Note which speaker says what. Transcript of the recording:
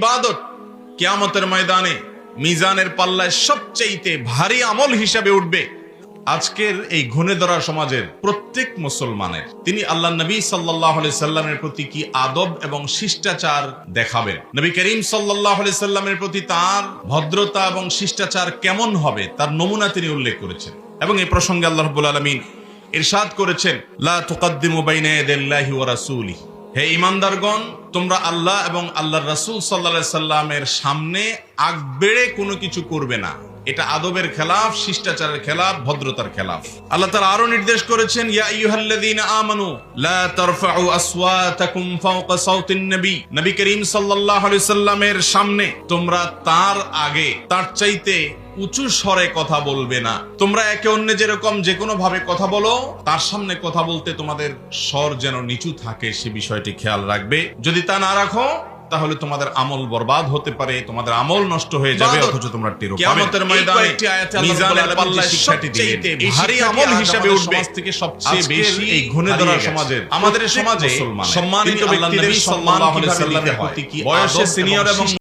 Speaker 1: ইবাদত কিয়ামতের ময়দানে মিজানের পাল্লায় সবচেয়ে ভারী আমল হিসাবে উঠবে। আজকের এই ঘুণে ধরা সমাজের প্রত্যেক মুসলমানের তিনি আল্লাহ নবী সাল্লাল্লাহু আলাইহি সাল্লামের প্রতি কি আদব এবং শিষ্টাচার দেখাবেন, নবী করিম সাল্লাল্লাহু আলাইহি সাল্লামের প্রতি তার ভদ্রতা এবং শিষ্টাচার কেমন হবে তার নমুনা তিনি উল্লেখ করেছেন। এবং এই প্রসঙ্গে আল্লাহ রাব্বুল আলামিন ইরশাদ করেছেন, লা তুকদ্দিমু বাইনা ইয়াদাইল্লাহি ওয়া রাসূলিহি, হে ঈমানদারগণ, তোমরা আল্লাহ এবং আল্লাহর রাসূল সাল্লাল্লাহু আলাইহি সাল্লামের সামনে আগ বেড়ে কোনো কিছু করবে না। এটা আদবের খেলাফ, শিষ্টাচারের খেলাফ, ভদ্রতার খেলাফ। আল্লাহ তাআলা আরো নির্দেশ করেছেন, ইয়া আইয়ুহাল্লাযীনা আমানু লা তারফাউ আসওয়াতাকুম ফাওকা সাওতিন নবী, নবী করিম সাল্লাল্লাহু আলাইহি সাল্লামের সামনে তোমরা তার আগে তার চাইতে উঁচু স্বরে কথা বলবে না। তোমরা একে অন্য যেরকম যে কোনো ভাবে কথা বলো, তার সামনে কথা বলতে তোমাদের স্বর যেন নিচু থাকে, সে বিষয়টি খেয়াল রাখবে। যদি তা না রাখো তাহলে তোমাদের আমল বরবাদ হতে পারে, তোমাদের আমল নষ্ট হয়ে যাবে, অথচ তোমরা টের পাবে না। কিয়ামতের ময়দানে মিজানের পাল্লায় শিক্ষাটি দিলেন, এই ভারী আমল হিসাবে উঠবে থেকে সবচেয়ে বেশি এই ঘুণে ধরা সমাজের, আমাদের সমাজে সম্মানিত ব্যক্তিদের সম্মান কিভাবে দিতে হয়, বয়সে সিনিয়র এবং